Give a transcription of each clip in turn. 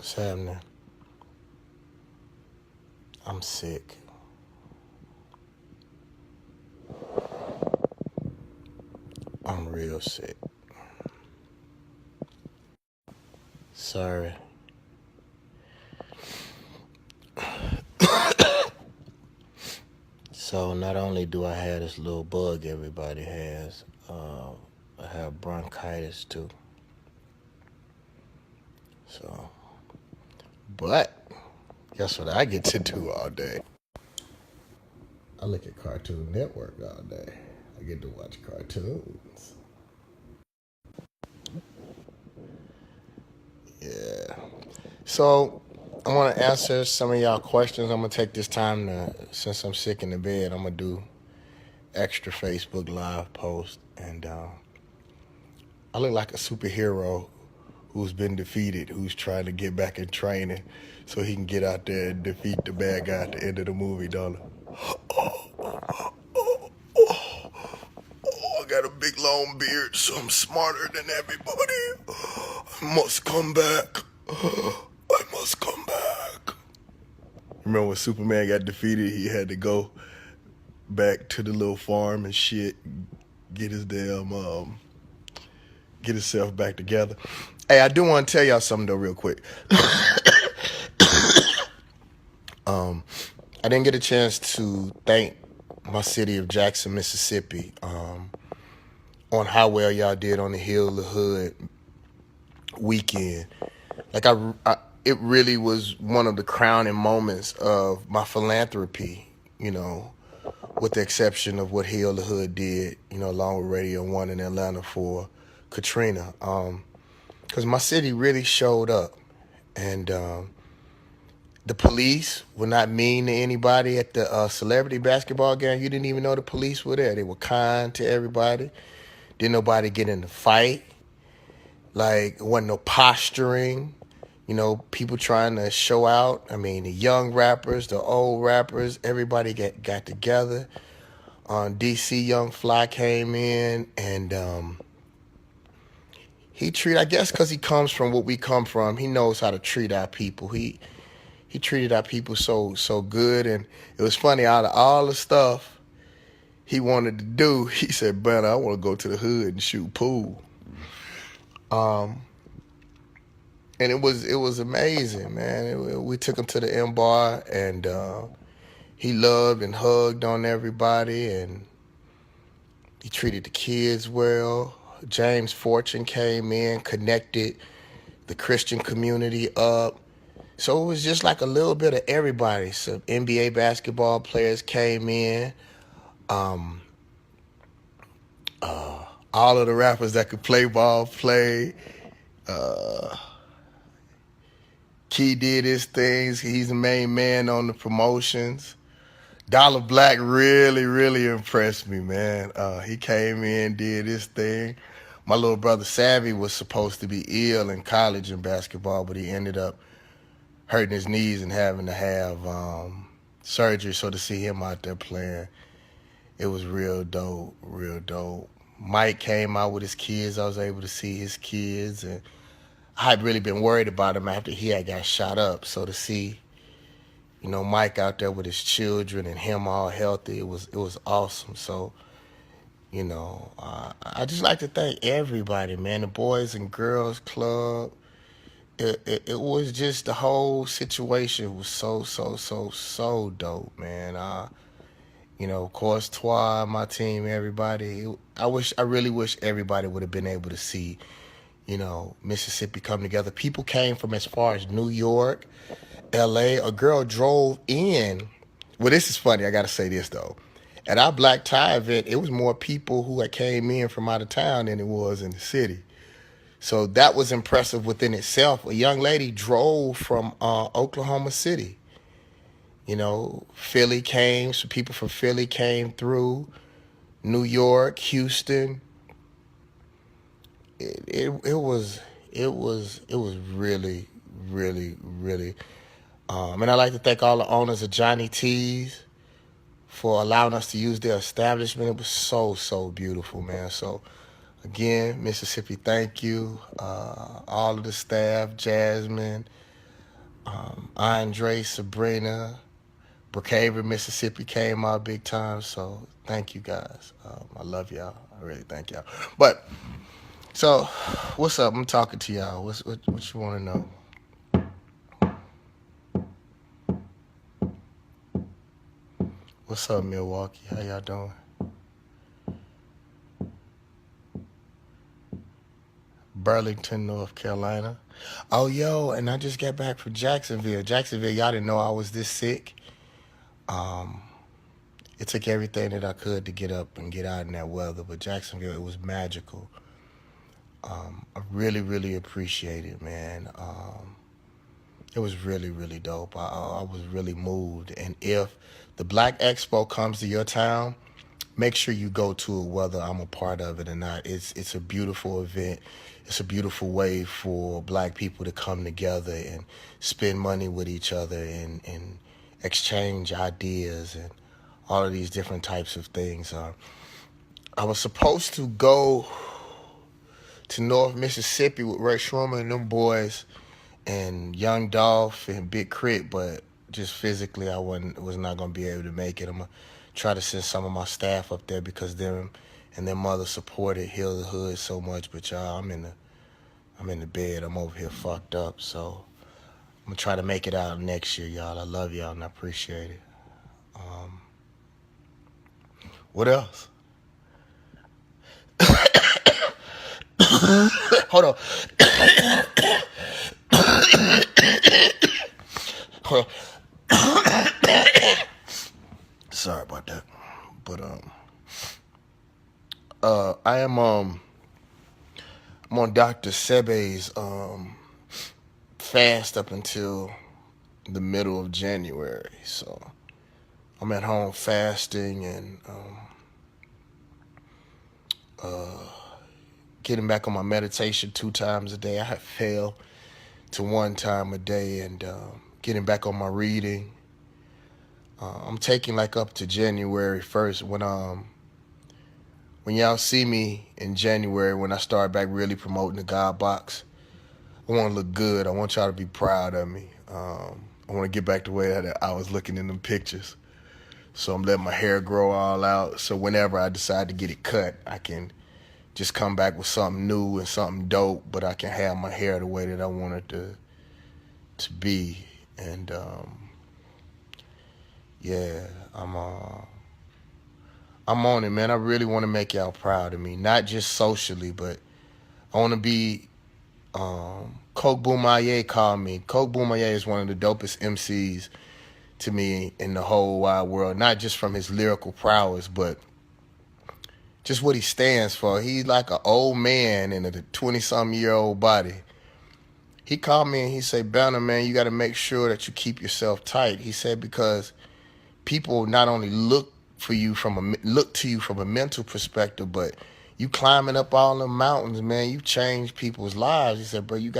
What's happening? I'm sick. I'm real sick. Sorry. So not only do I have this little bug everybody has, I have bronchitis too. So, but guess what I get to do all day? I look at Cartoon Network all day. I get to watch cartoons. Yeah. So I want to answer some of y'all questions. I'm gonna take this time to, since I'm sick in the bed, I'm gonna do extra Facebook Live post, and I look like a superhero who's been defeated, who's trying to get back in training so he can get out there and defeat the bad guy at the end of the movie, don't Oh, I got a big long beard, so I'm smarter than everybody. I must come back. I must come back. Remember when Superman got defeated, he had to go back to the little farm and shit, get his damn get himself back together. Hey, I do want to tell y'all something though, real quick. I didn't get a chance to thank my city of Jackson, Mississippi, on how well y'all did on the Heal the Hood weekend. Like it really was one of the crowning moments of my philanthropy. You know, with the exception of what Heal the Hood did. You know, along with Radio One in Atlanta for Katrina. Because my city really showed up, and the police were not mean to anybody at the celebrity basketball game. You didn't even know the police were there. They were kind to everybody. Didn't nobody get in the fight. Like, it wasn't no posturing. You know, people trying to show out. I mean, the young rappers, the old rappers, everybody got together. DC Young Fly came in, and I guess because he comes from what we come from, he knows how to treat our people. He treated our people so good, and it was funny. Out of all the stuff he wanted to do, he said, "Man, I want to go to the hood and shoot pool." And it was amazing, man. We took him to the M Bar, and he loved and hugged on everybody, and he treated the kids well. James Fortune came in, connected the Christian community up. So it was just like a little bit of everybody. Some NBA basketball players came in. Um, all of the rappers that could play ball played. Uh, Key did his things. He's the main man on the promotions. Dollar Black really impressed me, man. He came in, did his thing. My little brother Savvy was supposed to be ill in college in basketball, but he ended up hurting his knees and having to have surgery. So to see him out there playing, it was real dope, real dope. Mike came out with his kids. I was able to see his kids, and I had really been worried about him after he had got shot up. So to see, Mike out there with his children and him all healthy, it was awesome. So, I just like to thank everybody, man. The Boys and Girls Club. It was just the whole situation was so dope, man. Of course, Twa, my team, everybody. I really wish everybody would have been able to see, Mississippi come together. People came from as far as New York, LA. A girl drove in. Well, this is funny. I got to say this, though. At our black tie event, it was more people who had came in from out of town than it was in the city. So that was impressive within itself. A young lady drove from Oklahoma City. Philly came. Some people from Philly came through. New York, Houston. It was really. And I'd like to thank all the owners of Johnny T's for allowing us to use their establishment. It was so beautiful, man. So again, Mississippi, thank you. All of the staff, Jasmine, Andre, Sabrina, Brookhaven, Mississippi came out big time. So thank you guys. I love y'all. I really thank y'all. But so, what's up? I'm talking to y'all. What you want to know? What's up, Milwaukee? How y'all doing? Burlington, North Carolina. Oh, yo, and I just got back from Jacksonville. Jacksonville, y'all didn't know I was this sick. Um, it took everything that I could to get up and get out in that weather, but Jacksonville, it was magical. I really, really appreciate it, man. It was really, really dope. I was really moved. And if the Black Expo comes to your town, make sure you go to it, whether I'm a part of it or not. It's a beautiful event. It's a beautiful way for Black people to come together and spend money with each other and exchange ideas and all of these different types of things. I was supposed to go to North Mississippi with Ray Shrummer and them boys and Young Dolph and Big Crit, but just physically I was not gonna be able to make it. I'm gonna try to send some of my staff up there because them and their mother supported Heal the Hood so much. But y'all, I'm in the bed. I'm over here fucked up. So I'm gonna try to make it out next year, y'all. I love y'all and I appreciate it. Um, what else? Hold on. Hold on. Sorry about that. But I am I'm on Dr. Sebe's fast up until the middle of January. So I'm at home fasting and getting back on my meditation 2 times a day. I had failed to 1 time a day and getting back on my reading. I'm taking like up to January 1st when y'all see me in January when I start back really promoting the God Box. I want to look good. I want y'all to be proud of me. I want to get back to the way that I was looking in them pictures. So I'm letting my hair grow all out. So whenever I decide to get it cut, I can just come back with something new and something dope. But I can have my hair the way that I want it to be. And yeah, I'm on it, man. I really want to make y'all proud of me, not just socially, but I want to be. Coke Boomaye called me. Coke Boomaye is one of the dopest MCs to me in the whole wide world, not just from his lyrical prowess, but just what he stands for. He's like an old man in a 20-some-year-old body. He called me and he said, Banner, man, you got to make sure that you keep yourself tight. He said, because people not only look to you from a mental perspective, but you climbing up all the mountains, man, you changed people's lives. He said, bro, you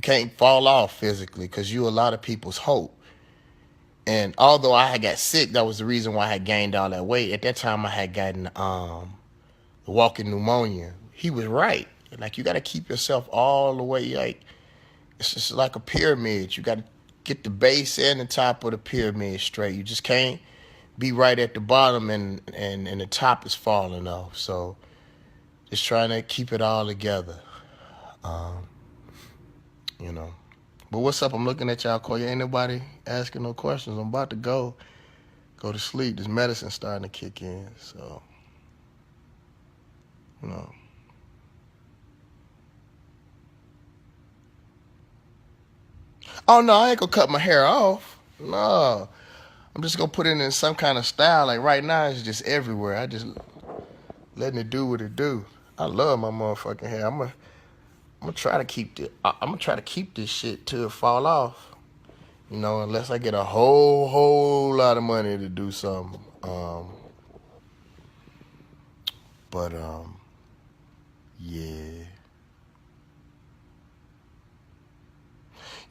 can't fall off physically because you a lot of people's hope. And although I had got sick, that was the reason why I had gained all that weight. At that time, I had gotten the walking pneumonia. He was right. Like, you got to keep yourself all the way, like, it's just like a pyramid. You got to get the base and the top of the pyramid straight. You just can't be right at the bottom and the top is falling off. So just trying to keep it all together, um, you know. But what's up? I'm looking at y'all. Call you. Ain't nobody asking no questions. I'm about to go to sleep. This medicine starting to kick in. So, you know. Oh no, I ain't gonna cut my hair off. No, I'm just gonna put it in some kind of style. Like right now, it's just everywhere. I just letting it do what it do. I love my motherfucking hair. I'm gonna try to keep I'm gonna try to keep this shit till it fall off. You know, unless I get a whole lot of money to do something. But yeah.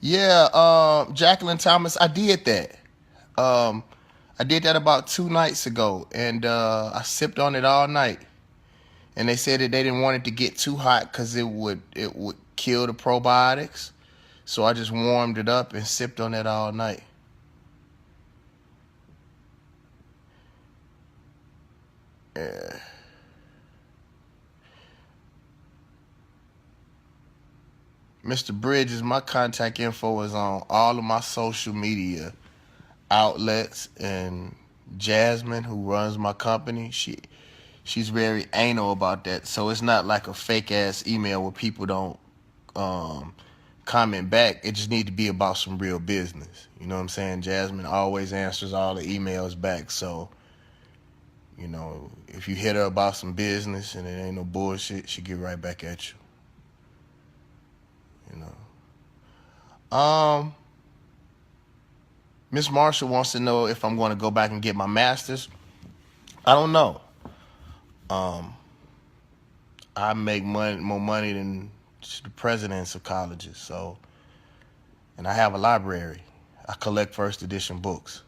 Yeah, Jacqueline Thomas, I did that. Um, I did that about 2 nights ago, and I sipped on it all night. And they said that they didn't want it to get too hot because it would kill the probiotics. So I just warmed it up and sipped on that all night. Yeah. Mr. Bridges, my contact info is on all of my social media outlets, and Jasmine, who runs my company, she's very anal about that. So it's not like a fake ass email where people don't um, comment back. It just need to be about some real business. You know what I'm saying? Jasmine always answers all the emails back. So, if you hit her about some business and it ain't no bullshit, she get right back at you. You know. Miss Marshall wants to know if I'm going to go back and get my master's. I don't know. Um, I make more money than the presidents of colleges. So, and I have a library. I collect first edition books.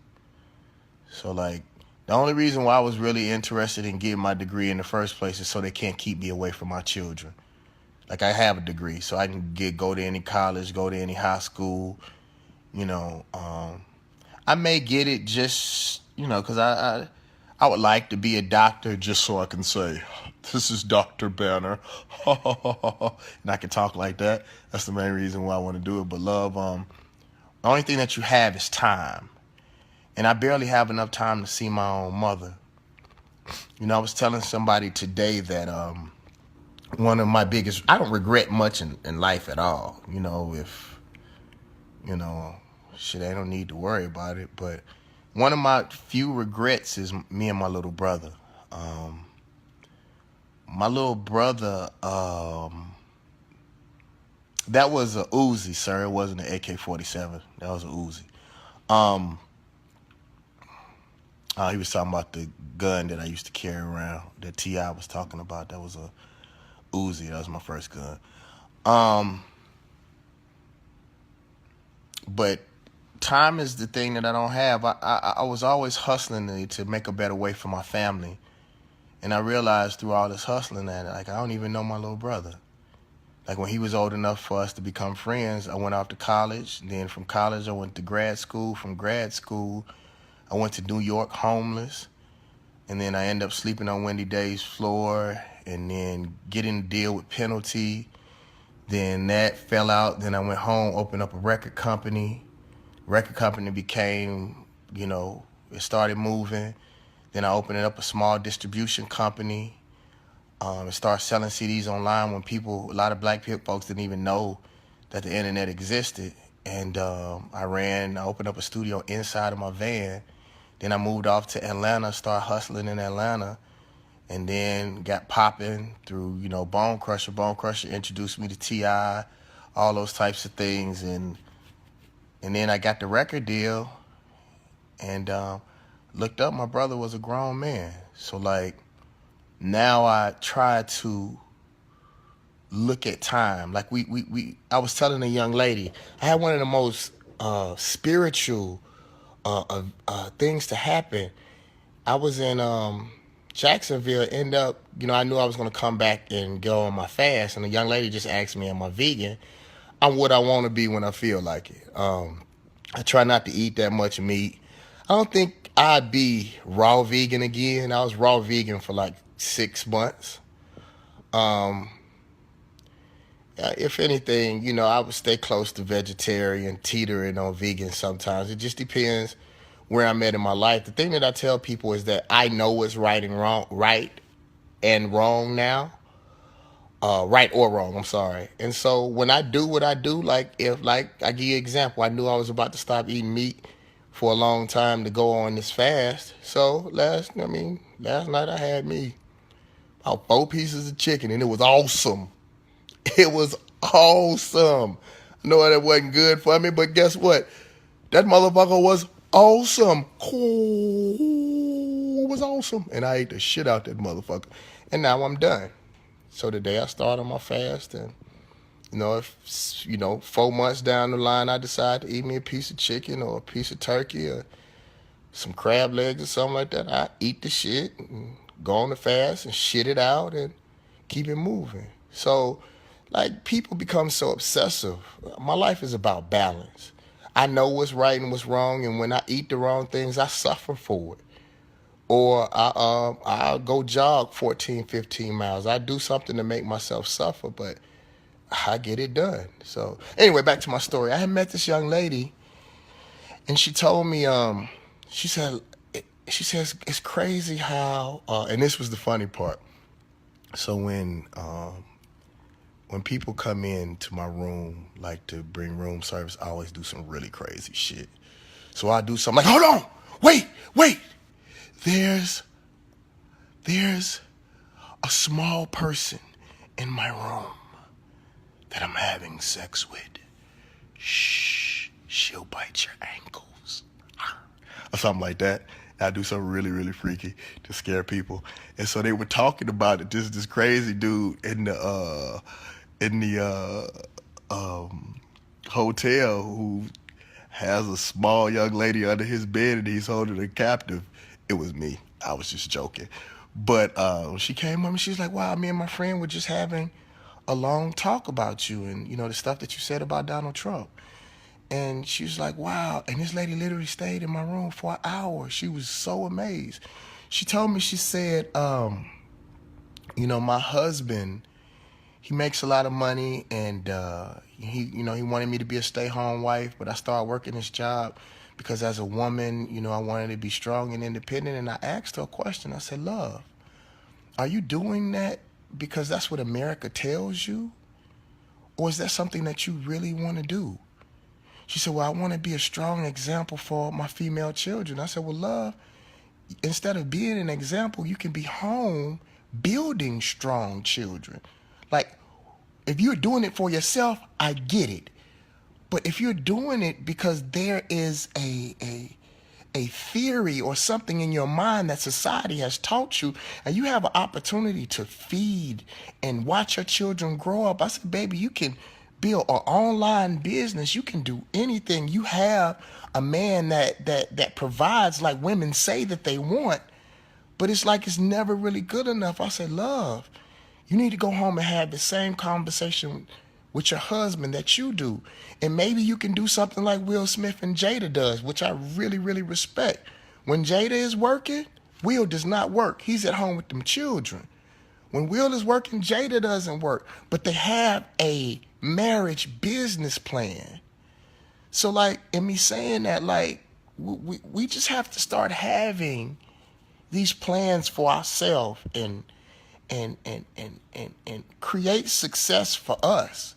So, like, the only reason why I was really interested in getting my degree in the first place is so they can't keep me away from my children. Like, I have a degree, so I can go to any college, go to any high school. You know, I may get it just because I would like to be a doctor just so I can say, this is Dr. Banner. And I can talk like that. That's the main reason why I want to do it. But love, the only thing that you have is time. And I barely have enough time to see my own mother. I was telling somebody today that one of my biggest, I don't regret much in life at all. If, you know, shit, I don't need to worry about it. But one of my few regrets is me and my little brother. My little brother, that was a Uzi, sir. It wasn't an AK-47. That was a Uzi. Um, he was talking about the gun that I used to carry around that T.I. was talking about. That was a Uzi. That was my first gun. But time is the thing that I don't have. I was always hustling to make a better way for my family. And I realized through all this hustling that, like, I don't even know my little brother. Like, when he was old enough for us to become friends, I went off to college. Then from college, I went to grad school. From grad school, I went to New York homeless. And then I ended up sleeping on Wendy Day's floor and then getting a deal with Penalty. Then that fell out. Then I went home, opened up a record company. Record company became, it started moving. Then I opened up a small distribution company. And started selling CDs online when a lot of black folks didn't even know that the internet existed. And I opened up a studio inside of my van. Then I moved off to Atlanta, started hustling in Atlanta, and then got popping through, Bone Crusher. Bone Crusher introduced me to T.I., all those types of things. And then I got the record deal and looked up, my brother was a grown man. So, like, now I try to look at time. Like I was telling a young lady, I had one of the most spiritual things to happen. I was in Jacksonville, I knew I was going to come back and go on my fast, and a young lady just asked me, am I vegan? I'm what I want to be when I feel like it. I try not to eat that much meat. I don't think I'd be raw vegan again. I was raw vegan for like 6 months. If anything, I would stay close to vegetarian, teetering on vegan sometimes. It just depends where I'm at in my life. The thing that I tell people is that I know what's right and wrong now. Right or wrong, I'm sorry. And so when I do what I do, I give you an example, I knew I was about to stop eating meat for a long time to go on this fast. So last night I had me about 4 pieces of chicken and it was awesome. It was awesome. I know that wasn't good for me, but guess what? That motherfucker was awesome. Cool. It was awesome. And I ate the shit out that motherfucker. And now I'm done. So today I started my fast, and if 4 months down the line I decide to eat me a piece of chicken or a piece of turkey or some crab legs or something like that, I eat the shit and go on the fast and shit it out and keep it moving. So, Like people become so obsessive. My life is about balance. I know what's right and what's wrong, and when I eat the wrong things, I suffer for it. Or I'll go jog 14, 15 miles. I do something to make myself suffer, but I get it done. So anyway, back to my story. I had met this young lady, and she told me, she said, she says it's crazy how, and this was the funny part. So when people come in to my room, like to bring room service, I always do some really crazy shit. So I do something like, hold on, wait. There's there's a small person in my room that I'm having sex with. Shh, she'll bite your ankles. Or something like that. And I do something really, really freaky to scare people. And so they were talking about it. This crazy dude in the hotel who has a small young lady under his bed and he's holding her captive. It was me. I was just joking. But she came up and she's like, wow, me and my friend were just having a long talk about you and, you know, the stuff that you said about Donald Trump. And she was like, wow. And this lady literally stayed in my room for an hour. She was so amazed. She told me, she said, you know, my husband, he makes a lot of money and he wanted me to be a stay-home wife, but I started working this job because as a woman, you know, I wanted to be strong and independent. And I asked her a question. I said, love, are you doing that because that's what America tells you? Or is that something that you really want to do? She said, well, I want to be a strong example for my female children. I said, well, love, instead of being an example, you can be home building strong children. Like, if you're doing it for yourself, I get it. But if you're doing it because there is a theory or something in your mind that society has taught you, and you have an opportunity to feed and watch your children grow up, I said, baby, you can build an online business. You can do anything. You have a man that provides like women say that they want, but it's like it's never really good enough. I said, love, you need to go home and have the same conversation with your husband that you do. And maybe you can do something like Will Smith and Jada does, which I really, really respect. When Jada is working, Will does not work. He's at home with them children. When Will is working, Jada doesn't work. But they have a marriage business plan. So like, in me saying that, like, we just have to start having these plans for ourselves and create success for us.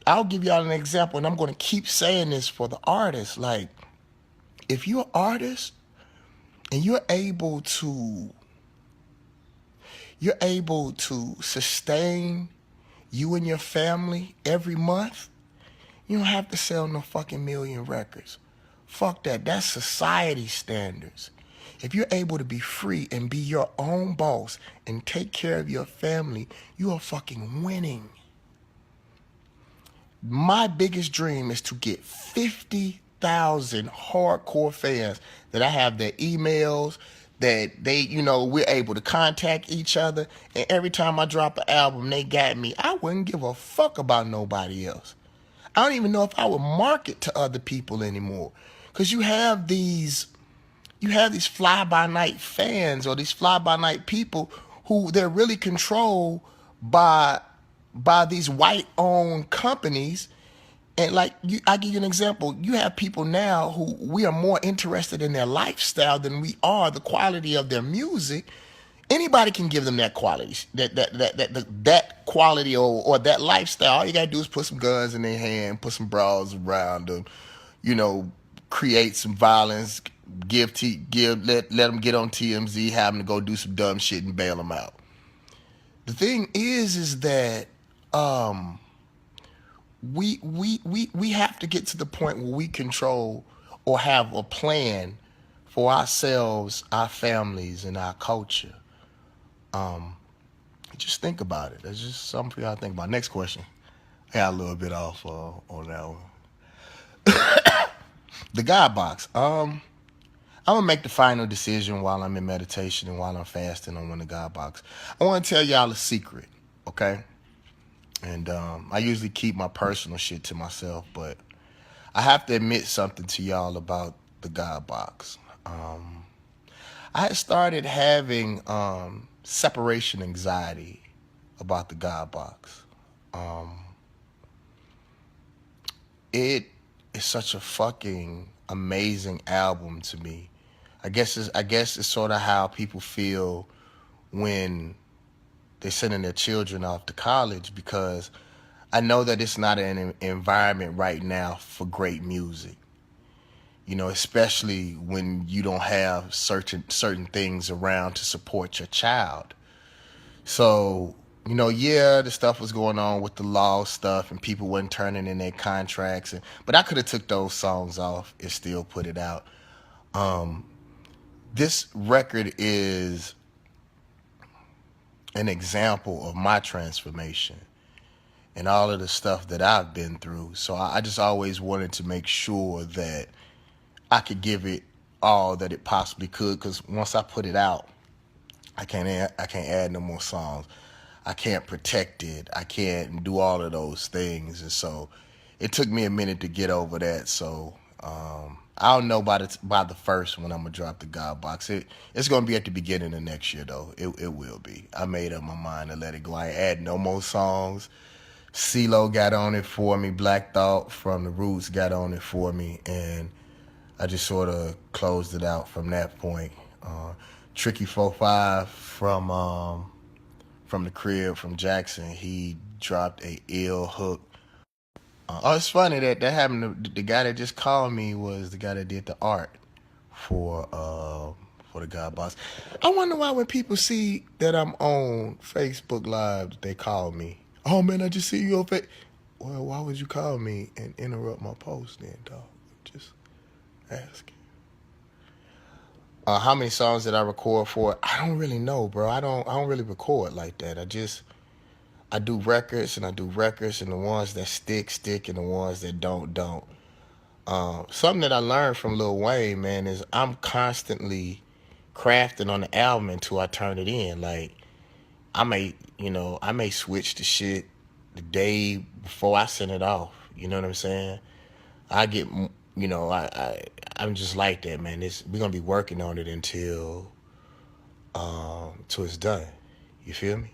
I'll give y'all an example, and I'm going to keep saying this for the artists. Like, if you're an artist and you're able to sustain you and your family every month, you don't have to sell no fucking million records. Fuck that. That's society standards. If you're able to be free and be your own boss and take care of your family, you are fucking winning. My biggest dream is to get 50,000 hardcore fans that I have their emails, that they, you know, we're able to contact each other. And every time I drop an album, they got me. I wouldn't give a fuck about nobody else. I don't even know if I would market to other people anymore. Because you have these fly-by-night fans or these fly-by-night people who they're really controlled by these white-owned companies. And like, I give you an example. You have people now who we are more interested in their lifestyle than we are the quality of their music. Anybody can give them that quality, that quality or that lifestyle. All you gotta do is put some guns in their hand, put some bras around them, you know, create some violence, let them get on TMZ, have them to go do some dumb shit and bail them out. The thing is that we have to get to the point where we control or have a plan for ourselves, our families, and our culture. Just think about it. That's just something for y'all to think about. Next question. I got a little bit off on that one. The God box. I'm gonna make the final decision while I'm in meditation and while I'm fasting on when the God box. I want to tell y'all a secret, okay? And I usually keep my personal shit to myself, but I have to admit something to y'all about the God Box. Um, I had started having separation anxiety about the God Box. Um, it is such a fucking amazing album to me. I guess it's sort of how people feel when they're sending their children off to college, because I know that it's not an environment right now for great music. You know, especially when you don't have certain things around to support your child. So, yeah, the stuff was going on with the law stuff, and people weren't turning in their contracts, but I could have took those songs off and still put it out. Um, this record is an example of my transformation and all of the stuff that I've been through. So I just always wanted to make sure that I could give it all that it possibly could. Because once I put it out, I can't add no more songs. I can't protect it. I can't do all of those things. And so it took me a minute to get over that. So I don't know by the first when I'm gonna drop the God Box. It's gonna be at the beginning of next year though. It will be. I made up my mind to let it go. I ain't add no more songs. CeeLo got on it for me. Black Thought from the Roots got on it for me, and I just sort of closed it out from that point. Tricky 45 from the crib from Jackson, he dropped a ill hook. Oh, it's funny that happened. The guy that just called me was the guy that did the art for the God Box. I wonder why when people see that I'm on Facebook Live, they call me. Oh man, I just see you on Facebook. Well, why would you call me and interrupt my post then, dog? Just asking. How many songs did I record for? I don't really know, bro. I don't really record like that. I do records and I do records, and the ones that stick, and the ones that don't. Something that I learned from Lil Wayne, man, is I'm constantly crafting on the album until I turn it in. Like I may switch the shit the day before I send it off. You know what I'm saying? I get, I'm just like that, man. We're gonna be working on it till it's done. You feel me?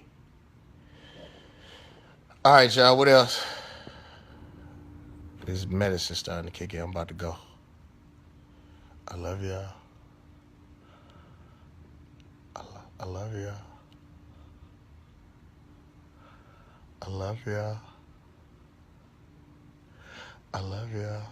All right, y'all. What else? This medicine starting to kick in. I'm about to go. I love y'all. I love y'all. I love y'all. I love y'all.